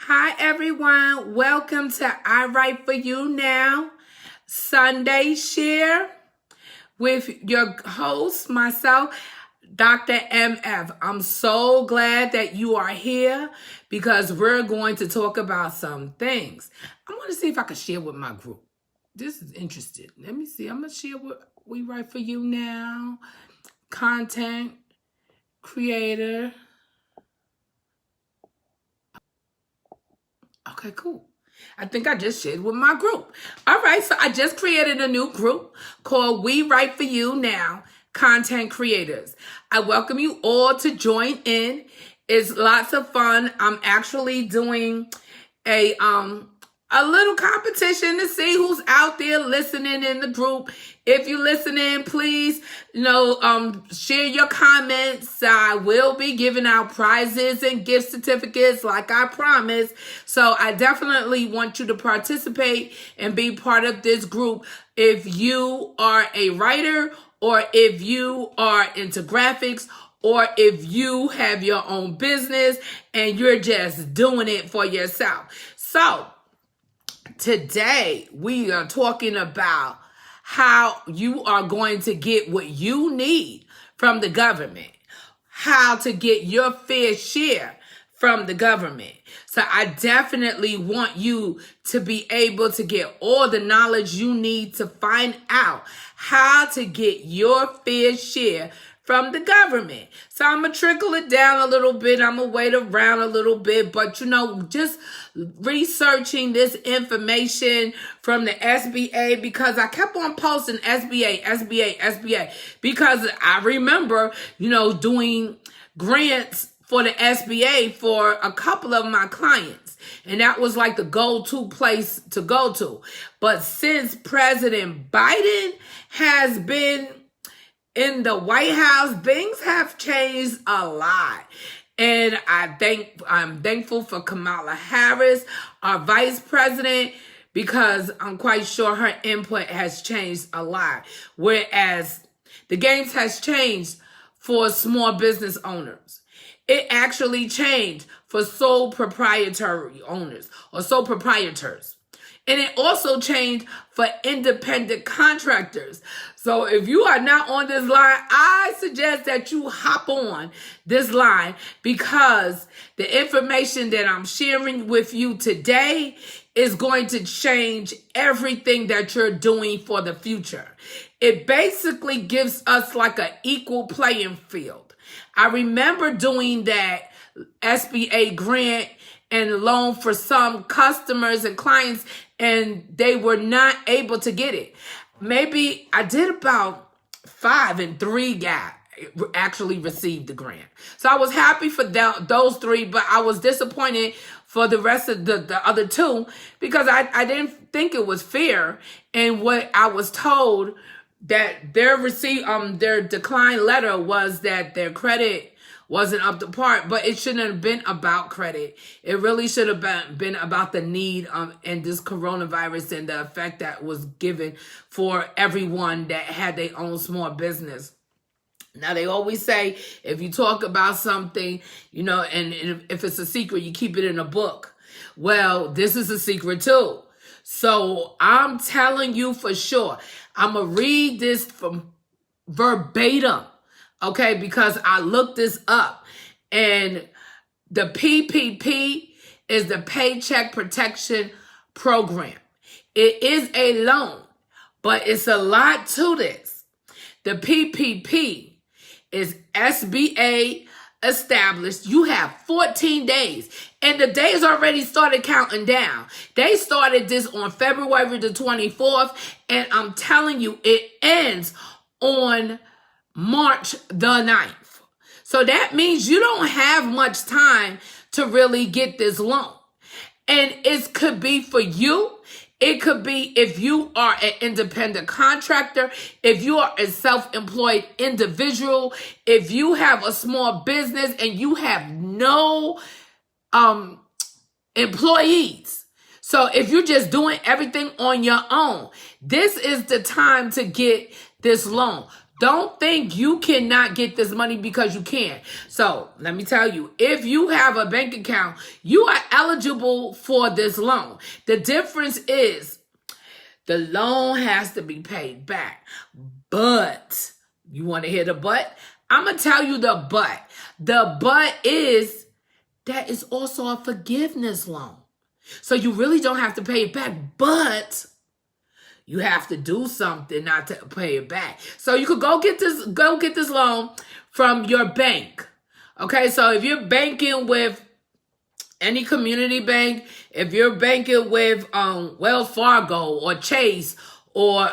Hi, everyone. Welcome to I Write For You Now Sunday Share with your host, myself, Dr. MF. I'm so glad that you are here because we're going to talk about some things. I want to see if I can share with my group. This is interesting. Let me see. I'm going to share what we write for you now. Content creator. Okay, cool. I think I just shared with my group. All right, so I just created a new group called We Write For You Now, Content Creators. I welcome you all to join in. It's lots of fun. I'm actually doing a little competition to see who's out there listening in the group. If you're listening, please, share your comments. I will be giving out prizes and gift certificates like I promised. So I definitely want you to participate and be part of this group. If you are a writer or if you are into graphics or if you have your own business and you're just doing it for yourself. So today, we are talking about how you are going to get what you need from the government, how to get your fair share from the government. So I definitely want you to be able to get all the knowledge you need to find out how to get your fair share from the government. So I'm going to trickle it down a little bit. I'm going to wait around a little bit. But, just researching this information from the SBA because I kept on posting SBA, because I remember, doing grants for the SBA for a couple of my clients. And that was like the go-to place to go to. But since President Biden has been in the White House, things have changed a lot. And I'm thankful for Kamala Harris, our vice president, because I'm quite sure her input has changed a lot. Whereas the games has changed for small business owners. It actually changed for sole proprietary owners or sole proprietors. And it also changed for independent contractors. So if you are not on this line, I suggest that you hop on this line because the information that I'm sharing with you today is going to change everything that you're doing for the future. It basically gives us like an equal playing field. I remember doing that SBA grant and loan for some customers and clients, and they were not able to get it. Maybe I did about 5 and 3 actually received the grant. So I was happy for those 3, but I was disappointed for the rest of the other 2 because I didn't think it was fair. And what I was told that their decline letter was that their credit wasn't up to par, but it shouldn't have been about credit. It really should have been about the need and this coronavirus and the effect that was given for everyone that had their own small business. Now, they always say if you talk about something, and if it's a secret, you keep it in a book. Well, this is a secret too. So I'm telling you for sure, I'm going to read this from verbatim. Okay, because I looked this up, and the PPP is the Paycheck Protection Program. It is a loan, but it's a lot to this. The PPP is SBA established. You have 14 days, and the days already started counting down. They started this on February the 24th, and I'm telling you, it ends on March the 9th. So that means you don't have much time to really get this loan. And it could be for you. It could be if you are an independent contractor, if you are a self-employed individual, if you have a small business and you have no employees. So if you're just doing everything on your own, this is the time to get this loan. Don't think you cannot get this money because you can. So let me tell you, if you have a bank account, you are eligible for this loan. The difference is the loan has to be paid back. But, you want to hear the but? I'm going to tell you the but. The but is that it's also a forgiveness loan. So you really don't have to pay it back, but you have to do something not to pay it back. So you could go get this loan from your bank. Okay, so if you're banking with any community bank, if you're banking with Wells Fargo or Chase or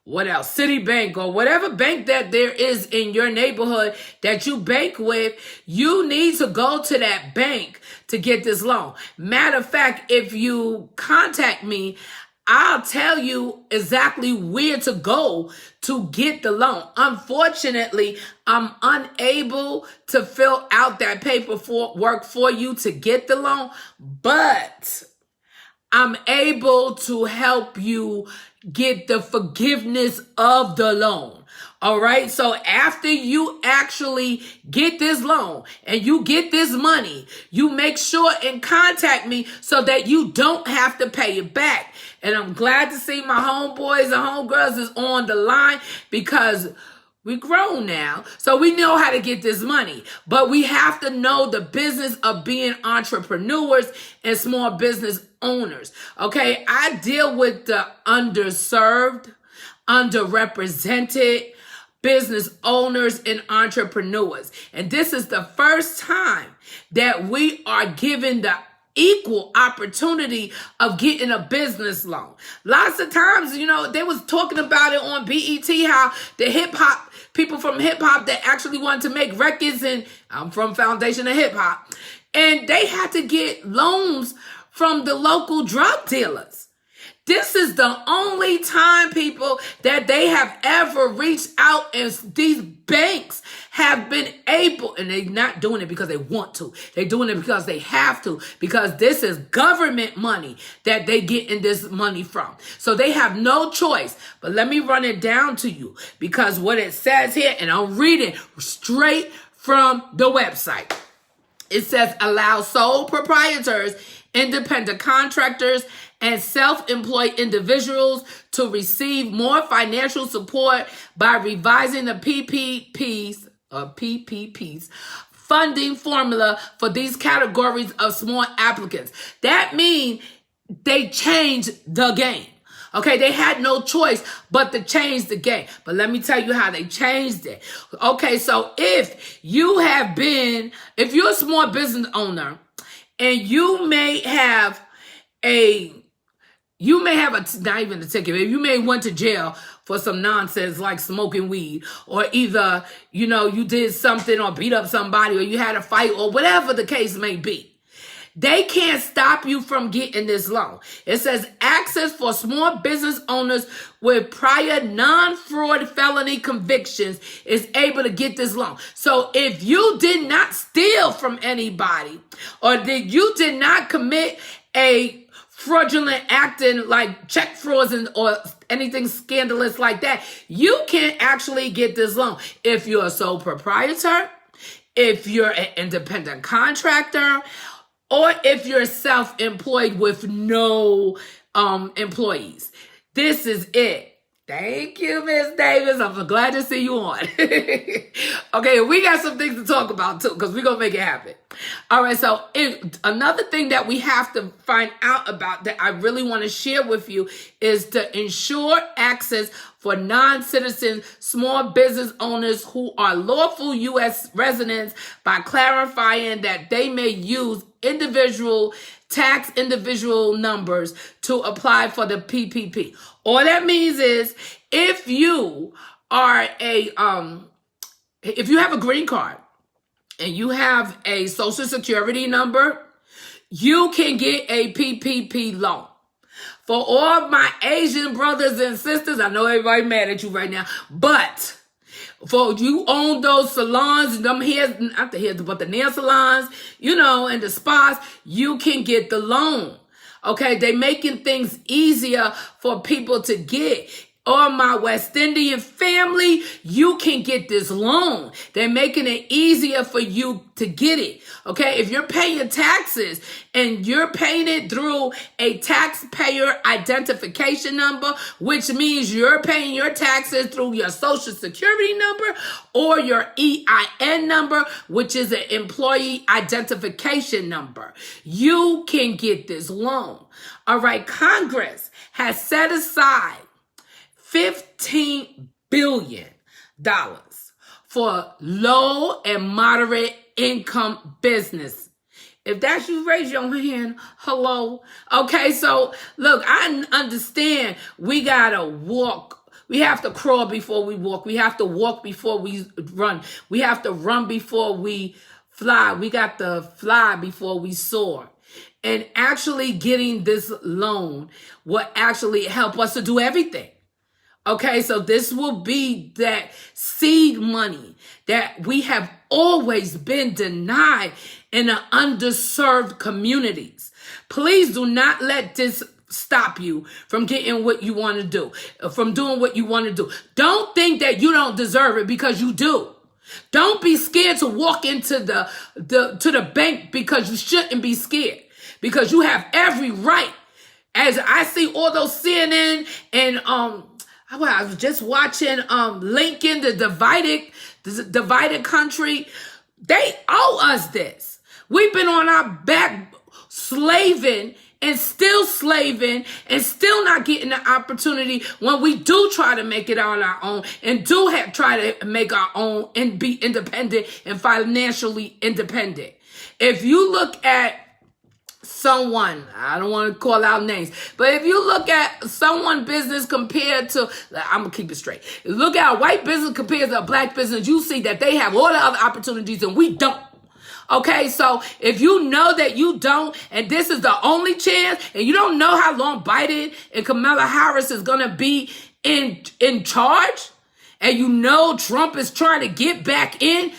what else? Citibank or whatever bank that there is in your neighborhood that you bank with, you need to go to that bank to get this loan. Matter of fact, if you contact me, I'll tell you exactly where to go to get the loan. Unfortunately, I'm unable to fill out that paperwork for you to get the loan, but I'm able to help you get the forgiveness of the loan. All right. So after you actually get this loan and you get this money, you make sure and contact me so that you don't have to pay it back. And I'm glad to see my homeboys and homegirls is on the line because we grown now, so we know how to get this money. But we have to know the business of being entrepreneurs and small business owners. Okay, I deal with the underserved, underrepresented business owners and entrepreneurs. And this is the first time that we are given the equal opportunity of getting a business loan. Lots of times, they was talking about it on BET, how the hip-hop people from hip-hop that actually wanted to make records, and I'm from Foundation of Hip-Hop, and they had to get loans from the local drug dealers. This is the only time, people, that they have ever reached out, and these banks have been able, and they're not doing it because they want to. They're doing it because they have to, because this is government money that they getting this money from. So they have no choice. But let me run it down to you, because what it says here, and I'm reading straight from the website. It says allow sole proprietors, independent contractors, and self-employed individuals to receive more financial support by revising the PPPs funding formula for these categories of small applicants. That means they changed the game. Okay, they had no choice but to change the game. But let me tell you how they changed it. Okay, so if you're a small business owner and you may have not even a ticket, you may went to jail for some nonsense like smoking weed, or either, you did something or beat up somebody, or you had a fight, or whatever the case may be. They can't stop you from getting this loan. It says access for small business owners with prior non-fraud felony convictions is able to get this loan. So if you did not steal from anybody, or you did not commit a fraudulent acting like check frauds or anything scandalous like that, you can actually get this loan. If you're a sole proprietor, if you're an independent contractor, or if you're self-employed with no employees. This is it. Thank you, Miss Davis. I'm so glad to see you on. Okay, we got some things to talk about too, because we're going to make it happen. All right, so another thing that we have to find out about that I really want to share with you is to ensure access for non-citizen small business owners who are lawful U.S. residents by clarifying that they may use individual numbers to apply for the PPP. All that means is if you are if you have a green card and you have a social security number, you can get a PPP loan. For all my Asian brothers and sisters, I know everybody mad at you right now, but for you own those salons, not the hairs, but the nail salons, and the spas, you can get the loan. Okay, they making things easier for people to get. or my West Indian family, you can get this loan. They're making it easier for you to get it. Okay, if you're paying taxes and you're paying it through a taxpayer identification number, which means you're paying your taxes through your social security number or your EIN number, which is an employee identification number, you can get this loan. All right, Congress has set aside $15 billion for low and moderate income business. If that's you, raise your hand. Hello. Okay, so look, I understand we gotta walk. We have to crawl before we walk. We have to walk before we run. We have to run before we fly. We got to fly before we soar. And actually getting this loan will actually help us to do everything. Okay, so this will be that seed money that we have always been denied in the underserved communities. Please do not let this stop you from getting what you want to do, from doing what you want to do. Don't think that you don't deserve it, because you do. Don't be scared to walk into the bank, because you shouldn't be scared, because you have every right. As I see all those CNN and I was just watching Lincoln, the divided country. They owe us this. We've been on our back slaving and still not getting the opportunity when we do try to make it on our own and do try to make our own and be independent and financially independent. If you look at someone, I don't want to call out names, but if you look at someone business compared to, I'm going to keep it straight. Look at a white business compared to a black business, you see that they have all the other opportunities and we don't. Okay, so if you know that you don't, and this is the only chance, and you don't know how long Biden and Kamala Harris is going to be in charge, and you know Trump is trying to get back in,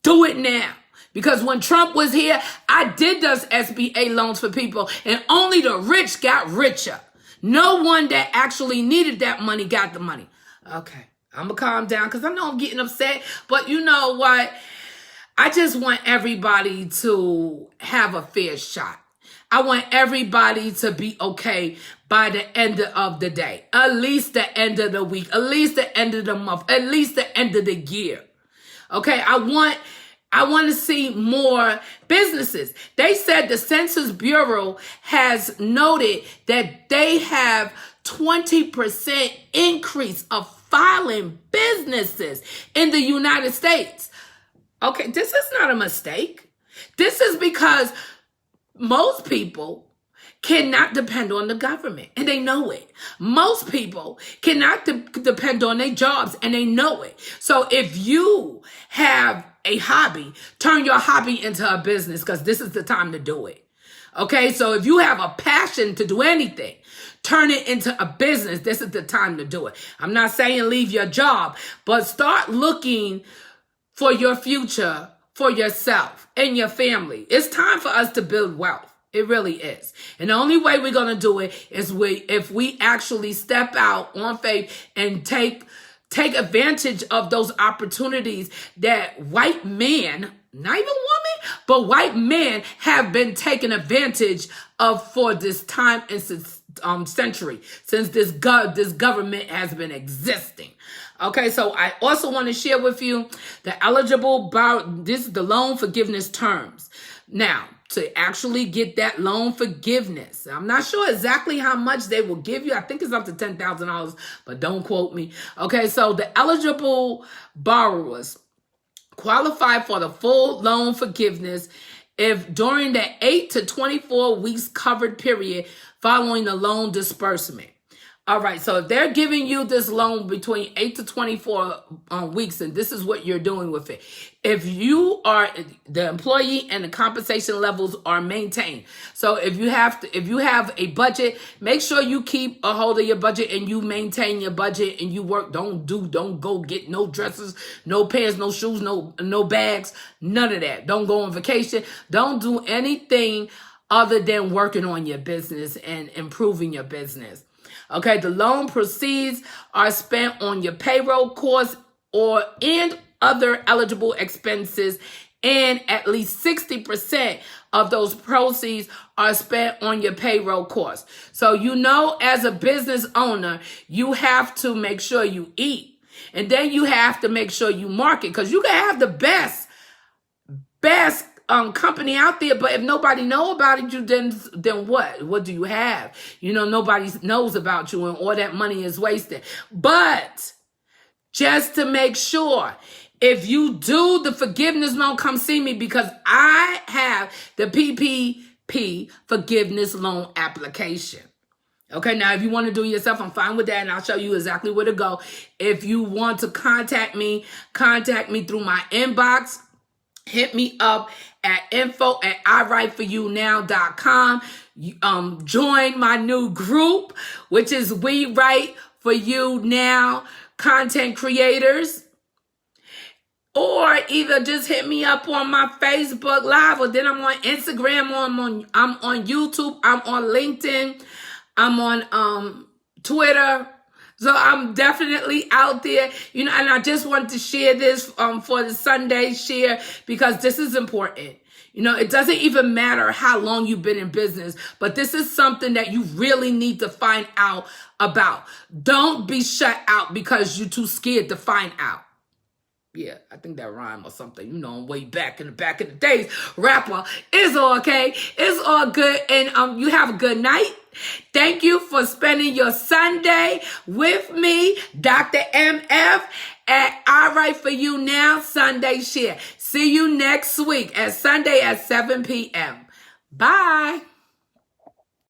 do it now. Because when Trump was here, I did those SBA loans for people, and only the rich got richer. No one that actually needed that money got the money. Okay, I'm going to calm down because I know I'm getting upset. But you know what? I just want everybody to have a fair shot. I want everybody to be okay by the end of the day. At least the end of the week. At least the end of the month. At least the end of the year. Okay, I want to see more businesses. They said the Census Bureau has noted that they have 20% increase of filing businesses in the United States. Okay, this is not a mistake. This is because most people cannot depend on the government, and they know it. Most people cannot depend on their jobs, and they know it. So if you have a hobby, turn your hobby into a business, because this is the time to do it. Okay, so if you have a passion to do anything, turn it into a business. This is the time to do it. I'm not saying leave your job, but start looking for your future, for yourself and your family. It's time for us to build wealth. It really is. And the only way we're going to do it is if we actually step out on faith and take advantage of those opportunities that white men, not even women, but white men have been taking advantage of for this time and century, since this government has been existing. Okay, so I also want to share with you this is the loan forgiveness terms. Now, to actually get that loan forgiveness, I'm not sure exactly how much they will give you. I think it's up to $10,000, but don't quote me. Okay, so the eligible borrowers qualify for the full loan forgiveness if during the 8 to 24 weeks covered period following the loan disbursement. All right, so if they're giving you this loan between 8 to 24 weeks, and this is what you're doing with it. If you are the employee and the compensation levels are maintained. So if you have a budget, make sure you keep a hold of your budget and you maintain your budget and you work. Don't go get no dresses, no pants, no shoes, no bags, none of that. Don't go on vacation. Don't do anything other than working on your business and improving your business. Okay, the loan proceeds are spent on your payroll costs and other eligible expenses, and at least 60% of those proceeds are spent on your payroll costs. So as a business owner, you have to make sure you eat. And then you have to make sure you market, because you can have the best company out there, but if nobody know about it, then what do you have? Nobody knows about you, and all that money is wasted. But just to make sure, if you do the forgiveness loan, come see me, because I have the PPP forgiveness loan application. Okay, now if you want to do it yourself, I'm fine with that, and I'll show you exactly where to go. If you want to contact me through my inbox. Hit me up at info@iwriteforyounow.com. Join my new group, which is We Write For You Now Content Creators. Or either just hit me up on my Facebook Live, or then I'm on Instagram, I'm on YouTube, I'm on LinkedIn, I'm on Twitter. So I'm definitely out there, and I just wanted to share this for the Sunday share, because this is important. It doesn't even matter how long you've been in business, but this is something that you really need to find out about. Don't be shut out because you're too scared to find out. Yeah, I think that rhyme or something, way back in the days. Rapper, it's all okay. It's all good. And you have a good night. Thank you for spending your Sunday with me, Dr. MF, at I Write For You Now Sunday Share. See you next week at Sunday at 7 p.m. Bye.